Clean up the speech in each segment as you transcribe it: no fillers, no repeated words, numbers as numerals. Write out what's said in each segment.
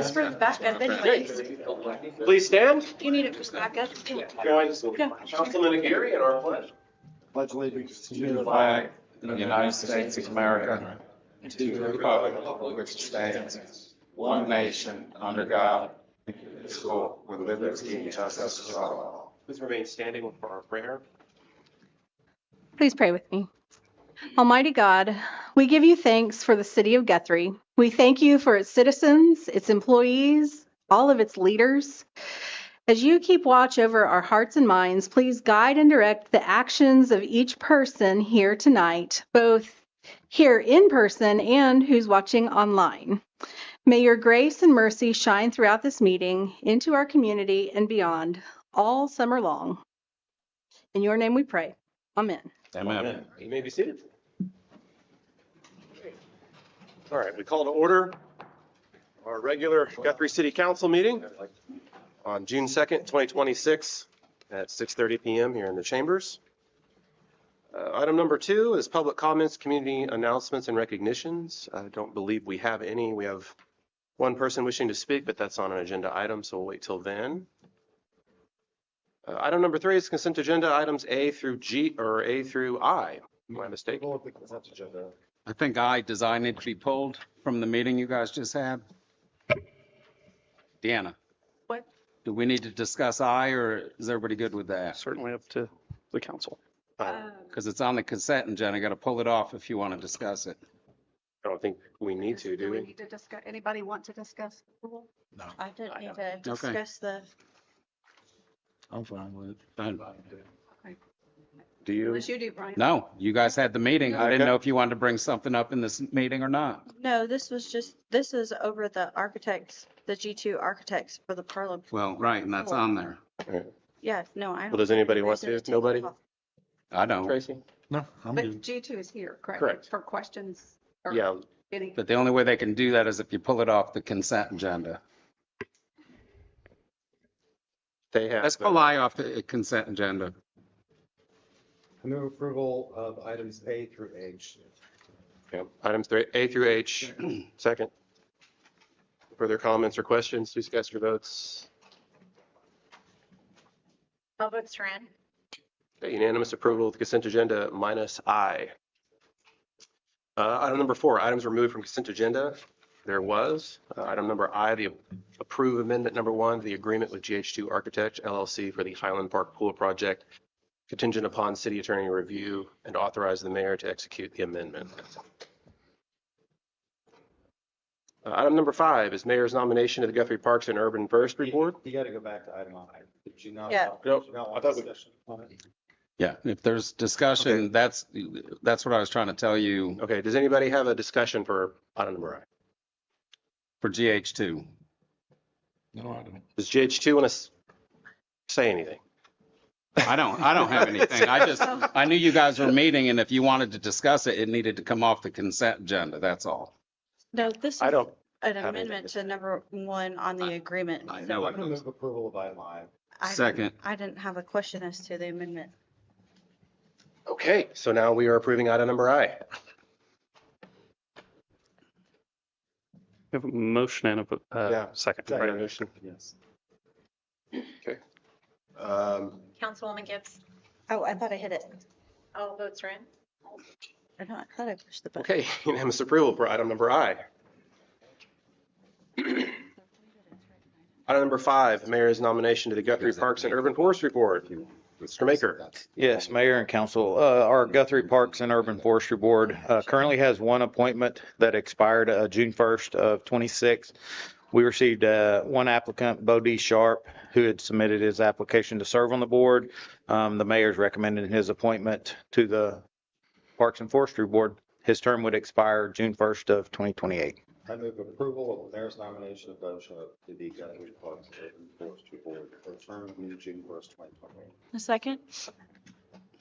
It's for the backup anyways. Please stand. You need it for backup? Join Councilman Guthrie in our pledge. Pledge allegiance to the flag of the United States of America and to the republic for which it stands, one nation, under God, indivisible, with liberty and justice for all. Please remain standing for our prayer. Please pray with me. Almighty God, we give you thanks for the city of Guthrie. We thank you for its citizens, its employees, all of its leaders. As you keep watch over our hearts and minds, please guide and direct the actions of each person here tonight, both here in person and who's watching online. May your grace and mercy shine throughout this meeting, into our community and beyond, all summer long. In your name we pray. Amen. Amen. You may be seated. All right, we call to order our regular Guthrie City Council meeting on June 2nd, 2026 at 6:30 p.m. here in the chambers. Item number 2 is public comments, community announcements, and recognitions. I don't believe we have any. We have one person wishing to speak, but that's on an agenda item, so we'll wait till then. Item number 3 is consent agenda items A through G or A through I. Am I mistaken? I think I designed it to be pulled from the meeting you guys just had. Deanna. What? Do we need to discuss I, or is everybody good with that? Certainly up to the council. Because it's on the consent agenda. I got to pull it off if you want to discuss it. I don't think we need to, do we? Need to discuss, anybody want to discuss the rule? No. I didn't need to discuss the. I'm fine with it. Fine. Do you? Unless you do, Brian. No, you guys had the meeting. I didn't Okay. know if you wanted to bring something up in this meeting or not. No, this is over the architects, the G2 architects for the Parliament. Well, right, and that's on there. Yeah, no, I don't. Well, does anybody want to? Nobody? I don't. Tracy? No, I'm But good. G2 is here, correct? Correct. For questions or Yeah, any, But the only way they can do that is if you pull it off the consent agenda. they have. Let's pull I off the consent agenda. I move approval of items A through H. Yeah, items A through H. Second. Further comments or questions? Please cast your votes. All votes are in. Okay, unanimous approval of the consent agenda minus I. Item number 4, items removed from consent agenda. There was. Item number I, the approve amendment number 1, the agreement with GH2 Architect LLC for the Highland Park Pool Project, contingent upon city attorney review, and authorize the mayor to execute the amendment. Item number 5 is mayor's nomination to the Guthrie Parks and Urban Forestry Board. You got to go back to item I. Did you not? Yeah. Nope, Did you not I want thought we- discussion on it? Yeah, if there's discussion, that's what I was trying to tell you Okay, does anybody have a discussion for item number I? for GH2. No, I don't. Does GH2 want to say anything? I don't have anything. I knew you guys were meeting, and if you wanted to discuss it, it needed to come off the consent agenda, that's all. No, this is I don't an have amendment to number 1 on the agreement. I So know I'm it. going to move approval of item I. Second. I didn't have a question as to the amendment. Okay, so now we are approving item number I. We have a motion and Yeah. a second. Right, Right. motion. Yes. Okay. Councilwoman Gibbs. Oh, I thought I hit it. All votes are in. I thought I pushed the button. Okay, unanimous approval for item number I. Item number 5, mayor's nomination to the Guthrie Parks and Urban Forestry Board. Mr. Maker. Yes, Mayor and Council. Our Guthrie Parks and Urban Forestry Board currently has one appointment that expired June 1st of 26. We received one applicant, Bo D. Sharp, who had submitted his application to serve on the board. The mayor's recommended his appointment to the Parks and Forestry Board. His term would expire June 1st of 2028. I move approval of the mayor's nomination of Bo Sharp to the Guthrie Parks and Urban Forestry Board for a term ending June 1st, 2028. A second?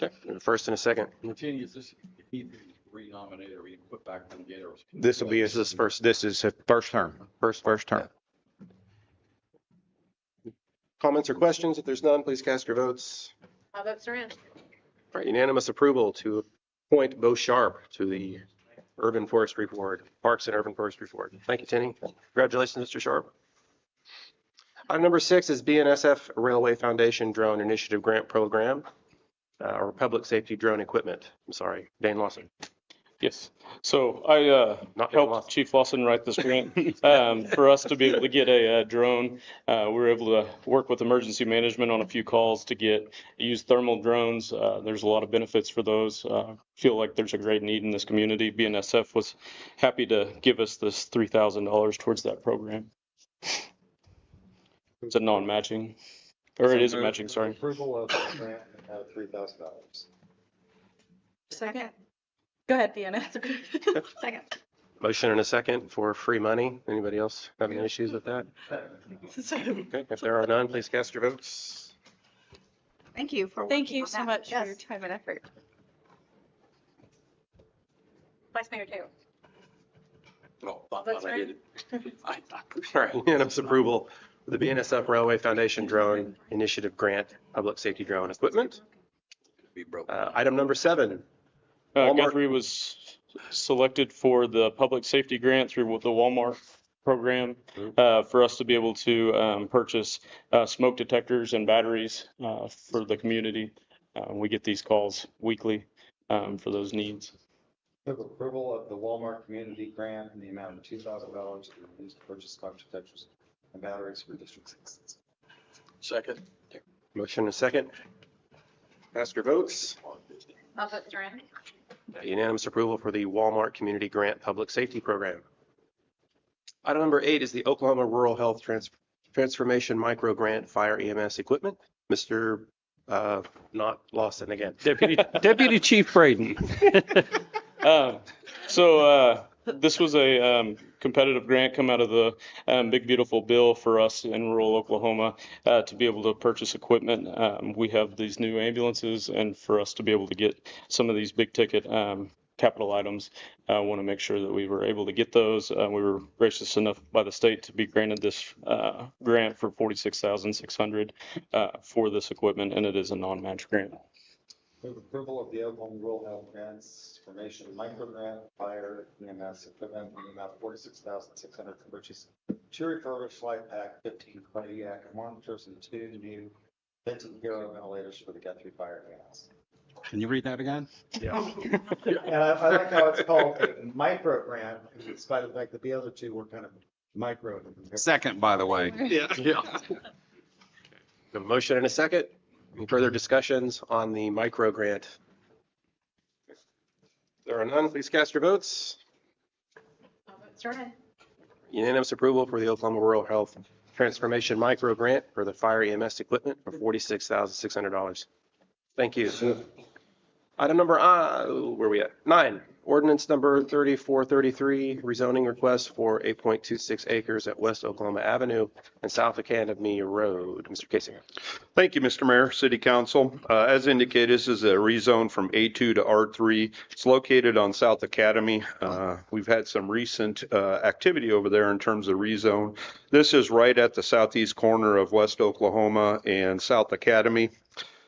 Okay, first and a second. Routine, is this, if he renominated or he put back on again, or? This will be his first. This is his first term. First term. Comments or questions? If there's none, please cast your votes. All votes are in. All right, unanimous approval to appoint Bo Sharp to the Urban Forestry Board, Parks and Urban Forestry Board. Thank you, Tenny. Congratulations, Mr. Sharp. Item number 6 is BNSF Railway Foundation Drone Initiative Grant Program, or Public Safety Drone Equipment. I'm sorry, Dane Lawson. Yes. So I Not Dane helped Lawson. Chief Lawson write this grant for us to be able to get a drone. We were able to work with emergency management on a few calls to use thermal drones. There's a lot of benefits for those. Feel like there's a great need in this community. BNSF was happy to give us this $3,000 towards that program. It's a non-matching, or it is a matching, sorry. Approval of the grant at $3,000. Second. Go ahead, Deanna. Second. Motion and a second for free money. Anybody else have any issues with that? Okay, if there are none, please cast your votes. Thank you for. Thank working you on so that. much for your Yes. time and effort. Vice Mayor Taylor. That's right. All right, unanimous approval for the BNSF Railway Foundation Drone Initiative Grant, Public Safety Drone Equipment. Item number 7. Walmart. Guthrie was selected for the public safety grant through the Walmart program for us to be able to purchase smoke detectors and batteries for the community. We get these calls weekly for those needs. Move approval of the Walmart Community Grant in the amount of $2,000 to be used to purchase smoke detectors and batteries for District 6. Second. Motion and a second. Cast your votes. I'll vote Duran. Unanimous approval for the Walmart Community Grant Public Safety Program. Item number 8 is the Oklahoma Rural Health Transformation Micro Grant Fire EMS Equipment. Mr. Not Lawson again. Deputy Chief Braden. This was a competitive grant come out of the big beautiful bill for us in rural Oklahoma to be able to purchase equipment. We have these new ambulances, and for us to be able to get some of these big ticket capital items, I want to make sure that we were able to get those. We were gracious enough by the state to be granted this grant for $46,600 for this equipment, and it is a non-match grant. Move approval of the Oklahoma Rural Health Transformation Micro Grant Fire EMS Equipment in the amount of $46,600 to purchase 2 refurbished flight pack 15 cardiac monitors and 2 new vented hero ventilators for the Guthrie Fire EMS. Can you read that again? And I like how it's called a micro grant, despite the fact that the other 2 were kind of micro. Second, by the way. A motion and a second. Any further discussions on the micro grant? If there are none, please cast your votes. I'll vote Duran. Unanimous approval for the Oklahoma Rural Health Transformation Micro Grant for the fire EMS equipment for $46,600. Thank you. Item number, where are we at? 9, ordinance number 3433, rezoning request for 8.26 acres at West Oklahoma Avenue and South Academy Road. Mr. Casey. Thank you, Mr. Mayor, City Council. As indicated, this is a rezone from A2 to R3. It's located on South Academy. We've had some recent activity over there in terms of rezone. This is right at the southeast corner of West Oklahoma and South Academy.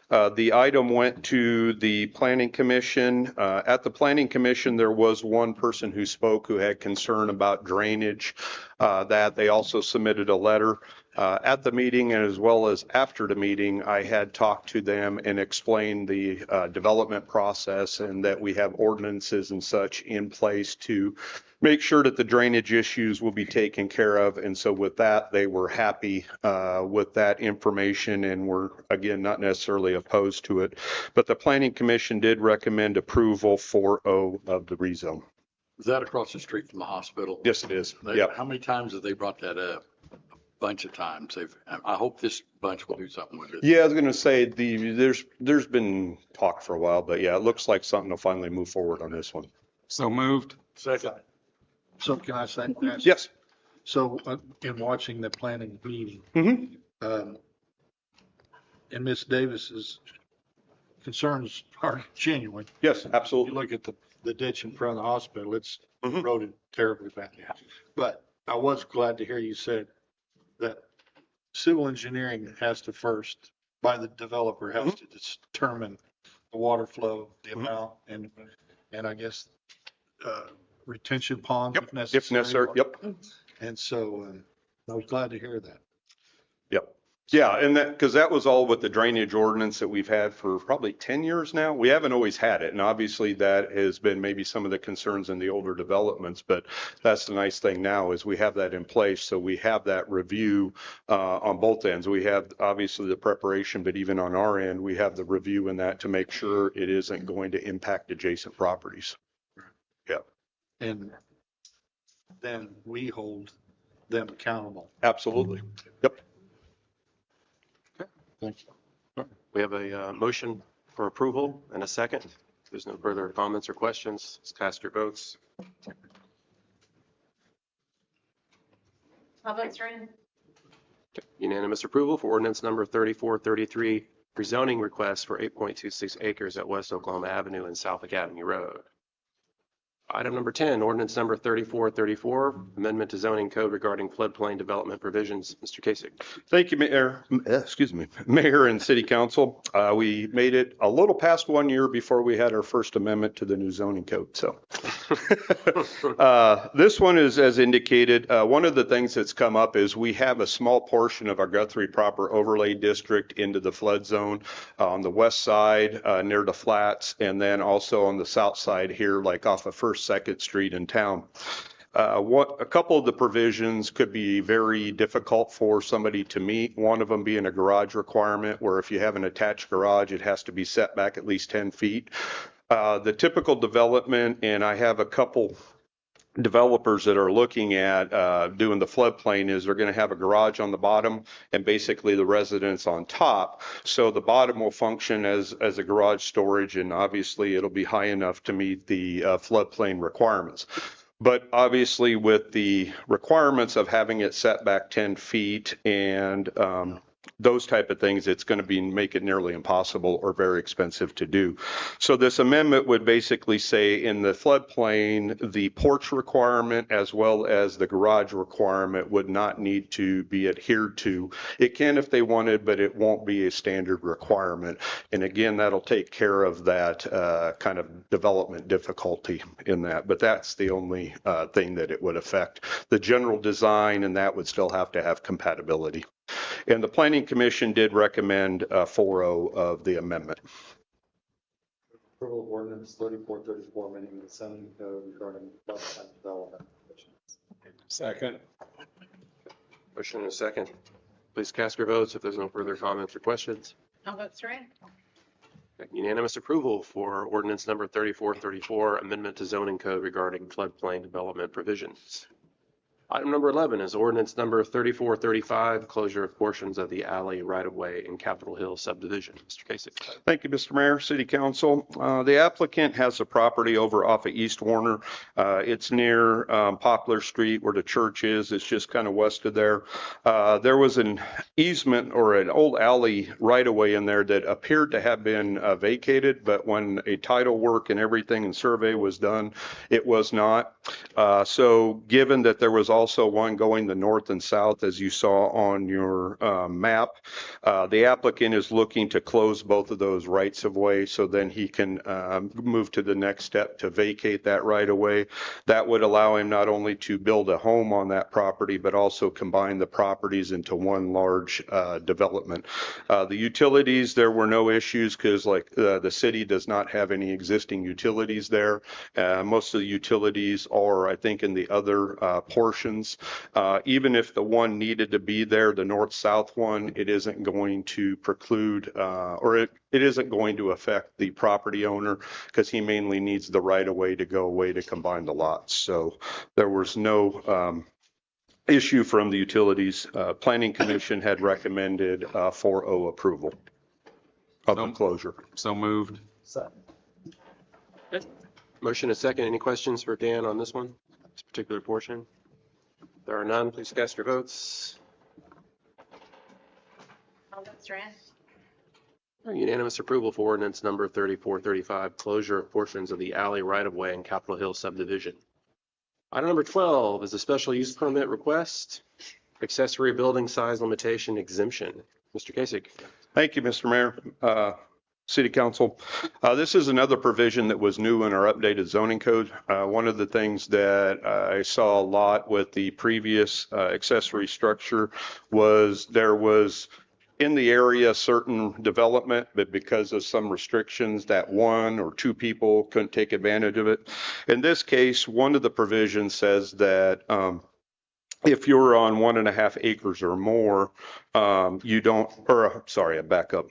The item went to the Planning Commission. At the Planning Commission, there was one person who spoke who had concern about drainage. That they also submitted a letter. At the meeting, and as well as after the meeting, I had talked to them and explained the development process and that we have ordinances and such in place to make sure that the drainage issues will be taken care of. And so with that, they were happy with that information and were, again, not necessarily opposed to it. But the Planning Commission did recommend approval 4-0 of the rezone. Is that across the street from the hospital? Yes, it is. They- Yep. How many times have they brought that up? A bunch of times. I hope this bunch will do something with it. Yeah, I was going to say there's been talk for a while, but yeah, it looks like something will finally move forward on this one. So moved. Second. So can I say? Yes. So in watching the planning meeting, and Ms. Davis's concerns are genuine. Yes, You absolutely. look at the ditch in front of the hospital, it's Mhm. eroded terribly badly. But I was glad to hear you said that civil engineering has to first, by the developer, has to determine the water flow, the amount, and I guess retention ponds if necessary. If necessary, yep. And so I was glad to hear that. Yep. Yeah, and that, because that was all with the drainage ordinance that we've had for probably 10 years now. We haven't always had it, and obviously that has been maybe some of the concerns in the older developments, but that's the nice thing now is we have that in place, so we have that review on both ends. We have obviously the preparation, but even on our end, we have the review in that to make sure it isn't going to impact adjacent properties. Yeah, And then we hold them accountable. absolutely. Yep. Thank you. We have a motion for approval and a second. If there's no further comments or questions, let's cast your votes. All votes are in. Unanimous approval for ordinance number 3433, rezoning request for 8.26 acres at West Oklahoma Avenue and South Academy Road. Item number 10, ordinance number 3434, amendment to zoning code regarding floodplain development provisions. Mr. Kasich. Thank you, Mayor. Excuse me, Mayor and City Council. We made it a little past 1 year before we had our first amendment to the new zoning code. So this one is as indicated. One of the things that's come up is we have a small portion of our Guthrie proper overlay district into the flood zone on the west side near the flats, and then also on the south side here, like off of First, Second Street in town. A couple of the provisions could be very difficult for somebody to meet. One of them being a garage requirement, where if you have an attached garage, it has to be set back at least 10 feet. The typical development, and I have a couple developers that are looking at doing the floodplain, is they're going to have a garage on the bottom and basically the residence on top. So the bottom will function as a garage storage, and obviously it'll be high enough to meet the floodplain requirements. But obviously with the requirements of having it set back 10 feet and those type of things, it's going to make it nearly impossible or very expensive to do. So this amendment would basically say in the floodplain, the porch requirement as well as the garage requirement would not need to be adhered to. It can if they wanted, but it won't be a standard requirement. And again, that'll take care of that kind of development difficulty in that. But that's the only thing that it would affect. The general design and that would still have to have compatibility. And the Planning Commission did recommend 4-0 of the amendment. Approval of ordinance 3434, amending the zoning code regarding floodplain development. Second. Motion and a second. Please cast your votes if there's no further comments or questions. All votes are in. Unanimous approval for ordinance number 3434, amendment to zoning code regarding floodplain development provisions. Item number 11 is ordinance number 3435, closure of portions of the alley right-of-way in Capitol Hill subdivision. Mr. Kasich. Thank you, Mr. Mayor, City Council. The applicant has a property over off of East Warner. It's near Poplar Street where the church is. It's just kind of west of there. There was an easement or an old alley right-of-way in there that appeared to have been vacated, but when a title work and everything and survey was done, it was not. So given that there was also one going the north and south, as you saw on your map, the applicant is looking to close both of those rights of way so then he can move to the next step to vacate that right of way. That would allow him not only to build a home on that property, but also combine the properties into one large development. The utilities, there were no issues because like the city does not have any existing utilities there. Most of the utilities are, I think, in the other portions. Even if the one needed to be there, the north-south one, it isn't going to preclude or it isn't going to affect the property owner because he mainly needs the right-of-way to go away to combine the lots. So there was no issue from the utilities. Planning Commission had recommended 4-0 approval of the closure. So moved. Motion and second. Any questions for Dan on this one, this particular portion? There are none. Please cast your votes. All votes are in. Unanimous approval for ordinance number 3435, closure of portions of the alley right-of-way in Capitol Hill subdivision. Item number 12 is a special use permit request, accessory building size limitation exemption. Mr. Kasich. Thank you, Mr. Mayor. City Council. This is another provision that was new in our updated zoning code. One of the things that I saw a lot with the previous accessory structure was there was in the area certain development, but because of some restrictions that one or two people couldn't take advantage of it. In this case, one of the provisions says that if you're on 1.5 acres or more, you don't, or sorry, I back up.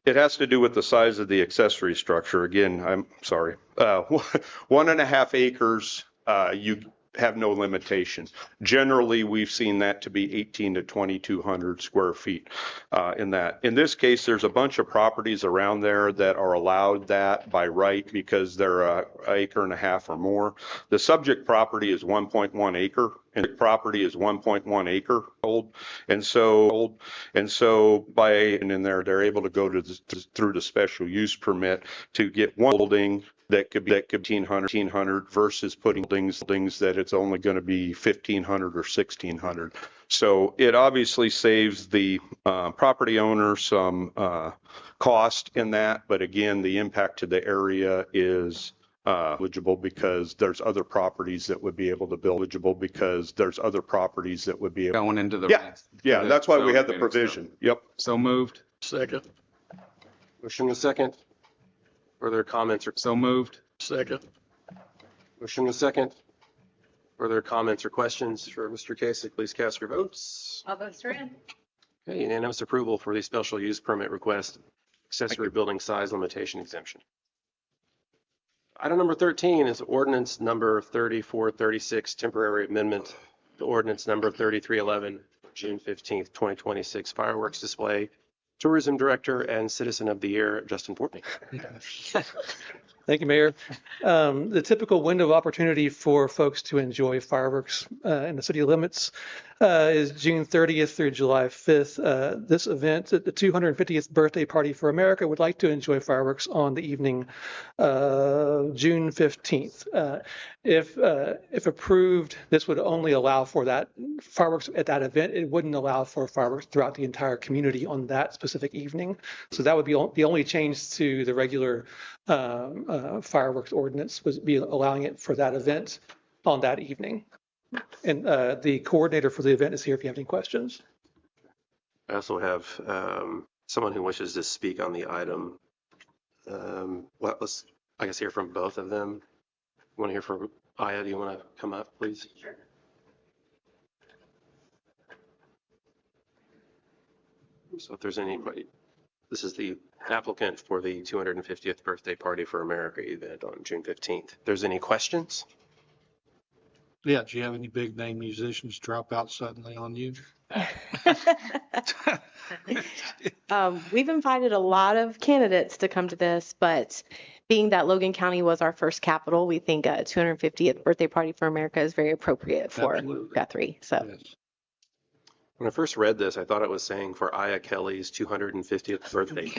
It has to do with the size of the accessory structure. Again, I'm sorry. 1.5 acres, you have no limitation. Generally, we've seen that to be 18 to 2,200 square feet in that. In this case, there's a bunch of properties around there that are allowed that by right because they're an acre and a half or more. The subject property is 1.1 acre. And the property is 1.1 acre old. And so by in there, they're able to go through the special use permit to get one building that could be 1,500 versus putting things that it's only going to be 1,500 or 1,600. So it obviously saves the property owner some cost in that. But again, the impact to the area is eligible because there's other properties that would be able to build eligible because there's other properties that would be able. Going into the. Yeah, that's why we had the provision. Yep. So moved. Second. Motion and a second. Further comments or So moved. Second. motion and a second. Further comments or questions for Mr. Kasich, please cast your votes. All votes are in. Okay, unanimous approval for the special use permit request, accessory building size limitation exemption. Item number 13 is ordinance number 3436, temporary amendment to ordinance number 3311, June 15th, 2026, fireworks display. Tourism Director and Citizen of the Year, Justin Fortney. Thank you, Mayor. The typical window of opportunity for folks to enjoy fireworks in the city limits is June 30th through July 5th. This event, the 250th birthday party for America, would like to enjoy fireworks on the evening June 15th. If approved, this would only allow for that fireworks at that event. It wouldn't allow for fireworks throughout the entire community on that specific evening. So that would be the only change to the regular fireworks ordinance, was be allowing it for that event on that evening. And the coordinator for the event is here if you have any questions. I also have someone who wishes to speak on the item. Let's, I guess, hear from both of them. Want to hear from Aya? Do you want to come up, please? Sure. So if there's anybody, this is the applicant for the 250th birthday party for America event on June 15th. If there's any questions? Yeah, do you have any big name musicians drop out suddenly on you? We've invited a lot of candidates to come to this, but being that Logan County was our first capital, we think a 250th birthday party for America is very appropriate for Absolutely. Guthrie. So Yes. When I first read this, I thought it was saying for Aya Kelly's 250th birthday.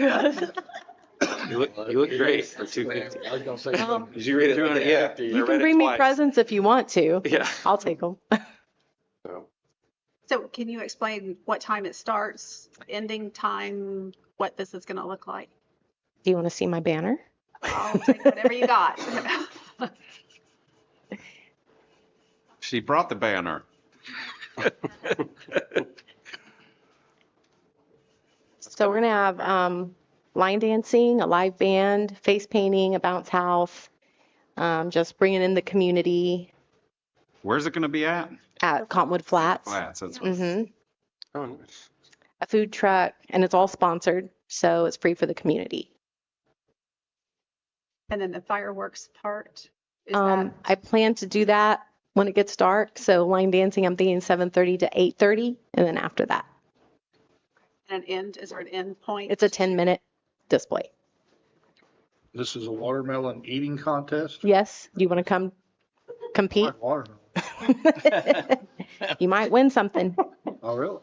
You look great for 250. I was gonna say. Did you read it? Yeah. you can bring me presents if you want to. Yeah. I'll take them. So, So can you explain what time it starts, ending time, what this is going to look like? Do you want to see my banner? I'll take whatever you got. She brought the banner. So we're going to have line dancing, a live band, face painting, a bounce house, just bringing in the community Where's it going to be at? at Cottonwood Flats. Flats. That's hmm oh, nice. A food truck, and it's all sponsored, so it's free for the community. And then the fireworks part, is that, I plan to do that when it gets dark. So line dancing, I'm thinking 7:30 to 8:30, and then after that, an end, is there an end point? it's a 10-minute display. This is a watermelon eating contest? Yes, do you want to come compete? Like watermelon. You might win something. Oh, really?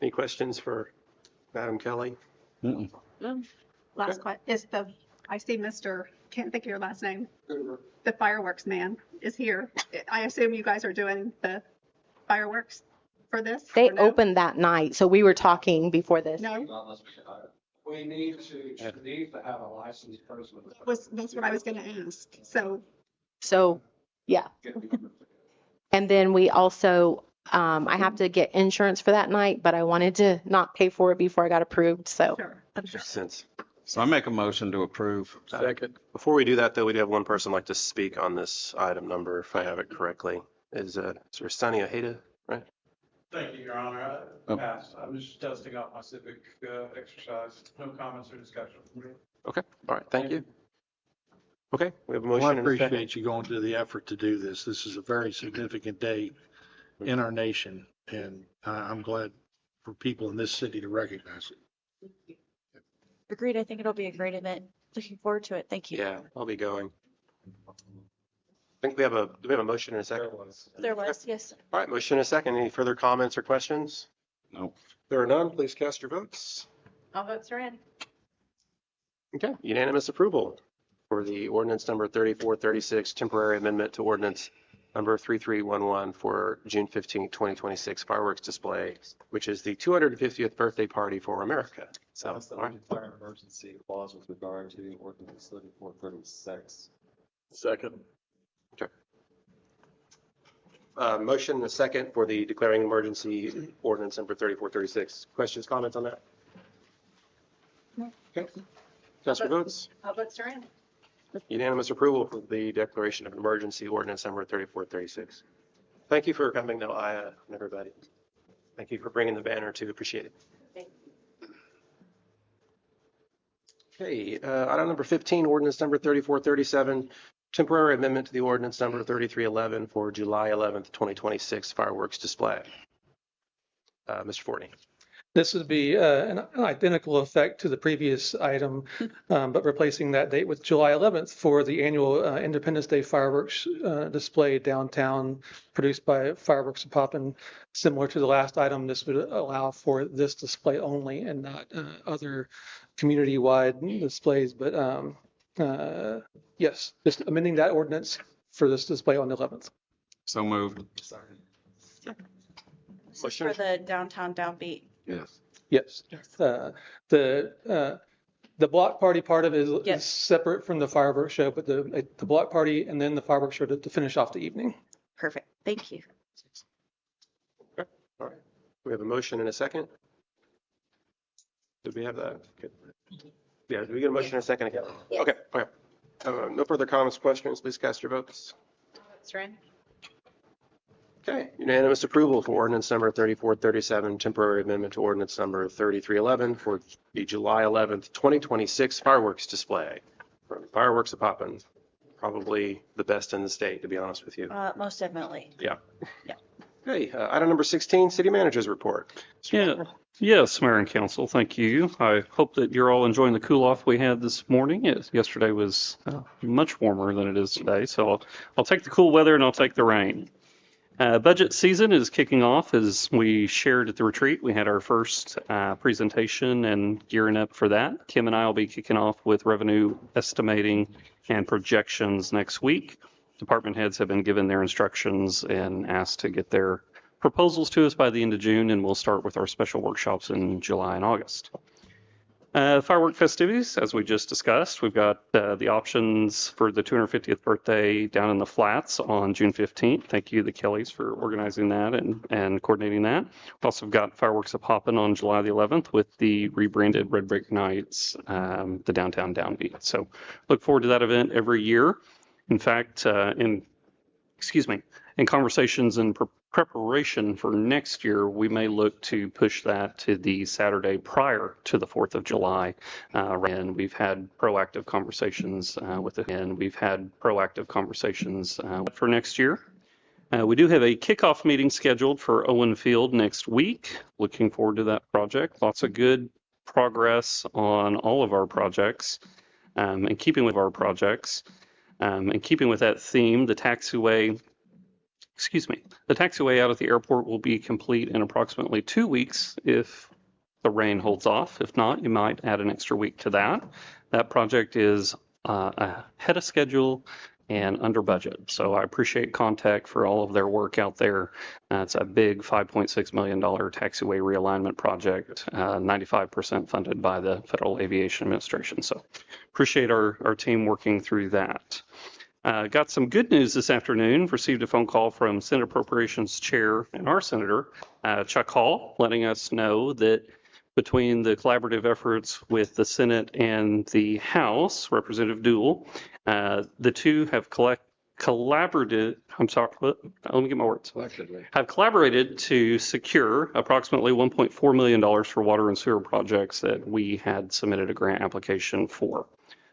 Any questions for Madam Kelly? Last question, is I see Mr., can't think of your last name. The fireworks man is here. I assume you guys are doing the fireworks? for this? They or no? opened that night, so we were talking before this. No, We need to have a licensed person. that's what I was gonna ask. So, yeah. And then we also, I have to get insurance for that night, but I wanted to not pay for it before I got approved, so. Sure. Makes sense. So I make a motion to approve. Second. Before we do that, though, we do have one person like to speak on this item number, if I have it correctly. Is there Sunny Ojeda, right? Thank you, Your Honor. Oh. Passed. I was just testing out my civic exercise. No comments or discussion from me. Okay, all right, thank you. Okay, we have a Well, I motion and a second. appreciate you going to the effort to do this. This is a very significant day in our nation, and I'm glad for people in this city to recognize it. Agreed. I think it'll be a great event. Looking forward to it. Thank you. Yeah, I'll be going. I think do we have a motion and a second? There was, yes. All right, motion and a second. Any further comments or questions? No. There are none. Please cast your votes. All votes are in. Okay, unanimous approval for the ordinance number 3436, temporary amendment to ordinance number 3311 for June 15, 2026 fireworks display, which is the 250th birthday party for America. So, That's the all right. declare an emergency clause with regard to ordinance 3436. Second. Motion and a second for the declaring emergency ordinance number 3436. Questions, comments on that? Okay. Cast your votes. All votes are in. Unanimous approval for the declaration of emergency ordinance number 3436. Thank you for coming, though, Aya and everybody. Thank you for bringing the banner too. Appreciate it. Okay, item number 15, ordinance number 3437, temporary amendment to the ordinance number 3311 for July 11th, 2026 fireworks display. Mr. Fortney. This would be an identical effect to the previous item, but replacing that date with July 11th for the annual Independence Day fireworks display downtown produced by Fireworks of Poppin. Similar to the last item, this would allow for this display only and not other community-wide displays. But yes, just amending that ordinance for this display on the 11th. So moved. This is for the downtown downbeat. Yes. Yes. The block party part of it is Yes. separate from the fireworks show, but the block party and then the fireworks show to finish off the evening. Perfect. Thank you. Okay, all right. We have a motion and a second. Did we have that? Good. Yeah, did we get a motion and a second again? Yes. Okay, okay. No further comments, questions. Please cast your votes. All votes are in. Okay, unanimous approval for ordinance number 3437, temporary amendment to ordinance number 3311 for the July 11th, 2026 fireworks display from Fireworks of Poppin. Probably the best in the state, to be honest with you. Most definitely. Yeah. Yeah. Okay, item number 16, city manager's report. Yeah. Yes, Mayor and Council, thank you. I hope that you're all enjoying the cool off we had this morning. Yesterday was much warmer than it is today, so I'll take the cool weather and I'll take the rain. Budget season is kicking off as we shared at the retreat. We had our first presentation and gearing up for that. Kim and I will be kicking off with revenue estimating and projections next week. Department heads have been given their instructions and asked to get their proposals to us by the end of June, and we'll start with our special workshops in July and August. Firework festivities, as we just discussed, we've got the options for the 250th birthday down in the Flats on June 15th. Thank you, the Kellys, for organizing that and coordinating that. We've also got Fireworks of Poppin on July the 11th with the rebranded Red Brick Nights, the downtown downbeat. So look forward to that event every year. In fact, in conversations and preparation for next year, we may look to push that to the Saturday prior to the 4th of July. And we've had proactive conversations for next year. We do have a kickoff meeting scheduled for Owen Field next week. Looking forward to that project. Lots of good progress on all of our projects. And keeping with our projects, and keeping with that theme, the taxiway out at the airport will be complete in approximately 2 weeks if the rain holds off. If not, you might add an extra week to that. That project is ahead of schedule and under budget. So I appreciate Contact for all of their work out there. It's a big $5.6 million taxiway realignment project, 95% funded by the Federal Aviation Administration. So appreciate our team working through that. Got some good news this afternoon. Received a phone call from Senate Appropriations Chair and our Senator, Chuck Hall, letting us know that between the collaborative efforts with the Senate and the House, Representative Dool, the two have collaborated, let me get my words. Have collaborated to secure approximately $1.4 million for water and sewer projects that we had submitted a grant application for.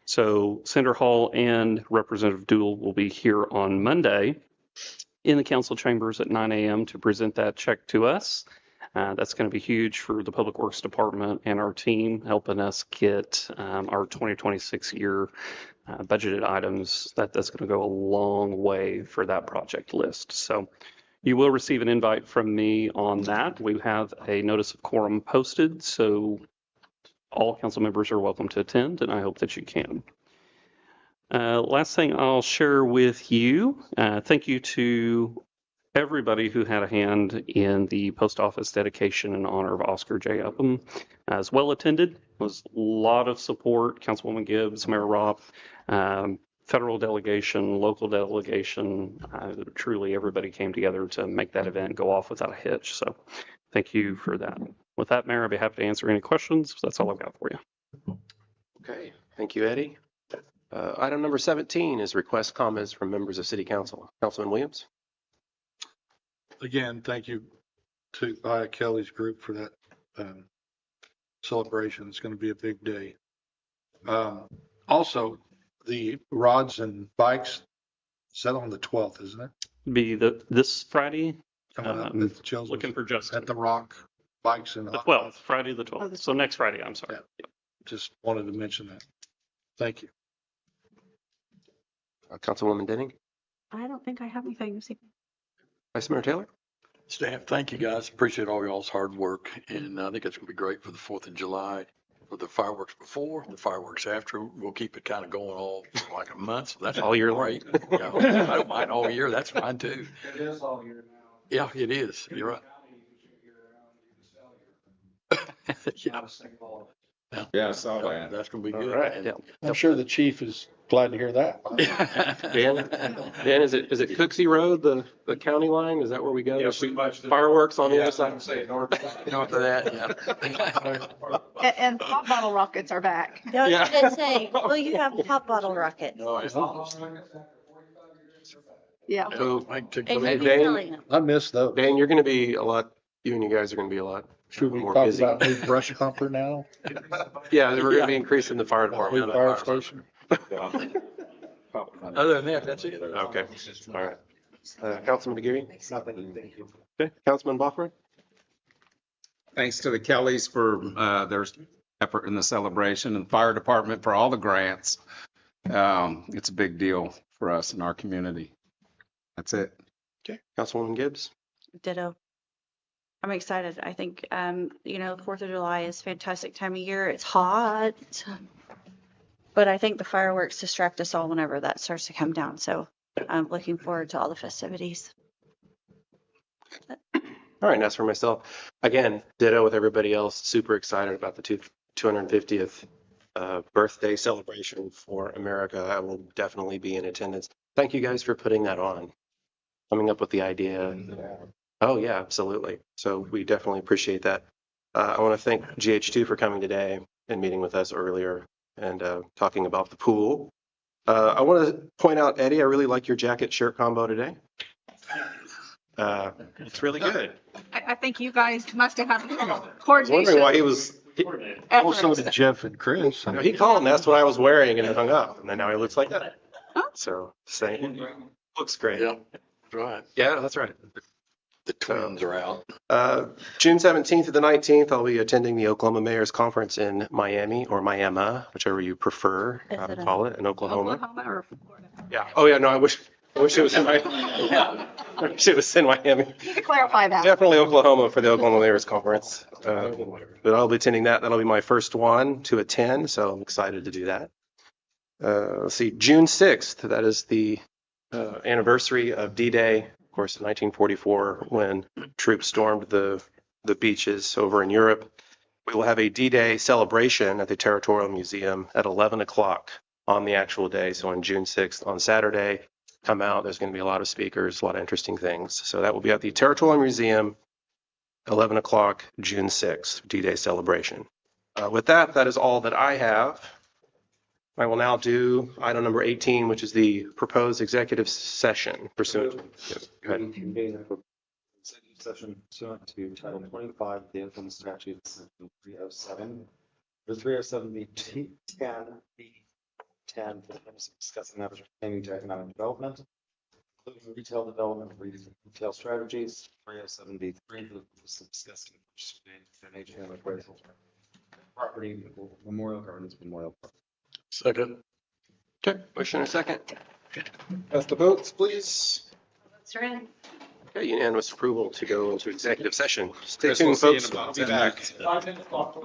So Senator Hall and Representative Dool will be here on Monday in the council chambers at 9 a.m. to present that check to us. That's going to be huge for the Public Works Department and our team, helping us get our 2026 year budgeted items. That's going to go a long way for that project list. So you will receive an invite from me on that. We have a notice of quorum posted, so all council members are welcome to attend, and I hope that you can. Last thing I'll share with you, thank you to everybody who had a hand in the post office dedication in honor of Oscar J. Upham. As well attended, was a lot of support, Councilwoman Gibbs, Mayor Robb, federal delegation, local delegation, truly everybody came together to make that event go off without a hitch. So thank you for that. With that, Mayor, I'd be happy to answer any questions. That's all I've got for you. Okay, thank you, Eddie. Item number 17 is request comments from members of City Council. Councilman Williams. Again, thank you to Kelly's group for that celebration. It's going to be a big day. Also, the rods and bikes, is that on the 12th, isn't it? Be this Friday. Coming up with Chelsea Looking for Justin. at the Rock Bikes and The 12th, Friday the 12th. So next Friday, I'm sorry. Yeah. Just wanted to mention that. Thank you. Councilwoman Denning. I don't think I have anything this evening. Vice Mayor Taylor. Staff, thank you guys. Appreciate all y'all's hard work. And I think it's going to be great for the 4th of July, for the fireworks before, the fireworks after. We'll keep it kind of going all for like a month. So that's all year great. Yeah, I don't mind all year. That's fine too. It is all year now. Yeah, it is. You're right. Yeah. Yeah, I saw that. That's going to be good. All right. And- Yeah. I'm sure the chief is glad to hear that. Dan, is it Cooksey Road, the county line? Is that where we go? Yeah, pretty much. Fireworks on the Yeah, other side. I'm saying north. North of that, yeah. And pop bottle rockets are back. I was gonna say, will you have pop bottle rockets? No, it's not. Yeah. So, And Hey, you'll be Dane. selling them. I miss those. Dan, you're going to be a lot. You and you guys are going to be a lot Should we more talk busy. about new brush pumper now? Yeah, we're going to be increasing the fire department. New fire station? Other than that, that's it. Okay. All right. Councilman DeGeary. Nothing. Thank you. Okay. Councilman Bachman. Thanks to the Kellys for their effort in the celebration and the fire department for all the grants. It's a big deal for us in our community. That's it. Okay. Councilwoman Gibbs. Ditto. I'm excited. I think, 4th of July is a fantastic time of year. It's hot. But I think the fireworks distract us all whenever that starts to come down. So I'm looking forward to all the festivities. All right. And as for myself, again, ditto with everybody else. Super excited about the 250th birthday celebration for America. I will definitely be in attendance. Thank you guys for putting that on, coming up with the idea. Oh, yeah, absolutely. So we definitely appreciate that. I want to thank GH2 for coming today and meeting with us earlier and talking about the pool. I want to point out, Eddie, I really like your jacket shirt combo today. It's really good. I think you guys must have had I was coordination. wondering why he was. Also did Jeff and Chris. He called and asked what I was wearing and it hung up. And then now he looks like that. So, same. Looks great. Yeah, that's right. Yeah, that's right. The twins are out. June 17th to the 19th, I'll be attending the Oklahoma Mayor's Conference in Miami or Miami, whichever you prefer to call it, in Oklahoma. Oklahoma or Florida? Yeah. Oh, yeah. No, I wish it was in Miami. I wish it was in Miami. You can clarify that. Definitely Oklahoma for the Oklahoma Mayor's Conference. But I'll be attending that. That'll be my first one to attend, so I'm excited to do that. Let's see, June 6th, that is the anniversary of D-Day, of course, in 1944, when troops stormed the beaches over in Europe. We will have a D-Day celebration at the Territorial Museum at 11 o'clock on the actual day. So on June 6th, on Saturday, come out. There's going to be a lot of speakers, a lot of interesting things. So that will be at the Territorial Museum, 11 o'clock, June 6th, D-Day celebration. With that, that is all that I have. I will now do item number 18, which is the proposed executive session pursuant. Go ahead. Executive session pursuant to Title 25 of the Oklahoma Statute, Section 307. The 307B 10 for the purpose of discussing matters pertaining to economic development, including retail development, retail strategies. 307B3 for the purpose of discussing donation and appraisal property, Memorial Gardens, Memorial Park. Second. Okay, motion and a second. Cast the votes, please. Surratt, Okay, unanimous approval to go into executive session. Stay Chris, we'll tuned, see you in folks. about I'll be 10 back. minutes. 5 minutes clock.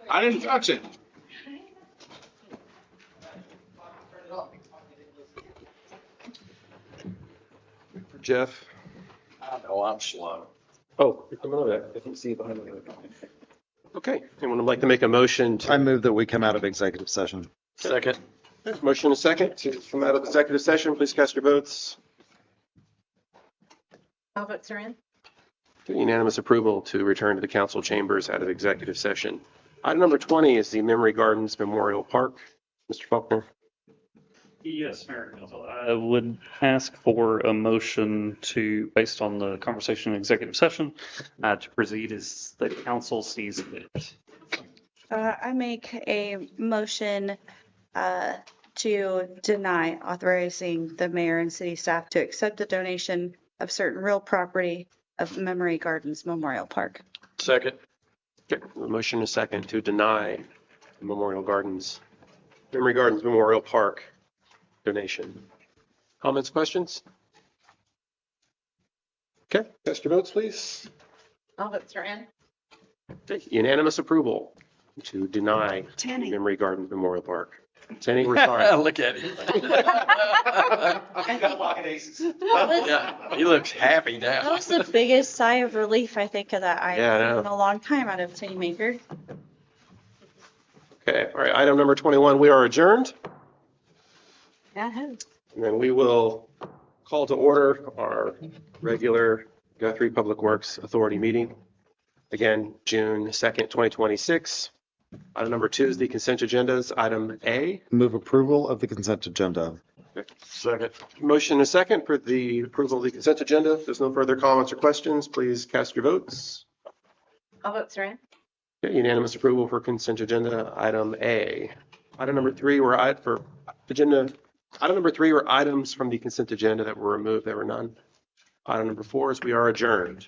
I didn't touch it. Jeff? Oh, I'm slow. Oh, you're coming over there. I didn't see you behind me. Okay, anyone would like to make a motion to? I move that we come out of executive session. Second. Motion and a second to come out of executive session. Please cast your votes. All votes are in. Unanimous approval to return to the council chambers out of executive session. Item number 20 is the Memory Gardens Memorial Park. Mr. Faulkner. Yes, Mayor and Council. I would ask for a motion to, based on the conversation in executive session, to proceed as the council sees fit. I make a motion to deny authorizing the mayor and city staff to accept the donation of certain real property of Memory Gardens Memorial Park. Second. Okay, a motion and a second to deny Memory Gardens Memorial Park donation. Comments, questions? Okay, cast your votes, please. All votes are in. Okay, unanimous approval to deny Tanny. Memory Gardens Memorial Park. Tanny, we're sorry. Look at him. Yeah, he looks happy That now. was the biggest sigh of relief I think that I've Yeah, I seen know. in a long time out of City Maker. Okay, all right, item number 21, we are adjourned. Yeah. And then we will call to order our regular Guthrie Public Works Authority meeting. Again, June 2nd, 2026. Item number 2 is the consent agendas. Item A. Move approval of the consent agenda. Second. Motion and a second for the approval of the consent agenda. If there's no further comments or questions, please cast your votes. All votes are in. Okay, unanimous approval for consent agenda. Item A. Item number 3 were Item number 3 were items from the consent agenda that were removed. There were none. Item number 4 is we are adjourned.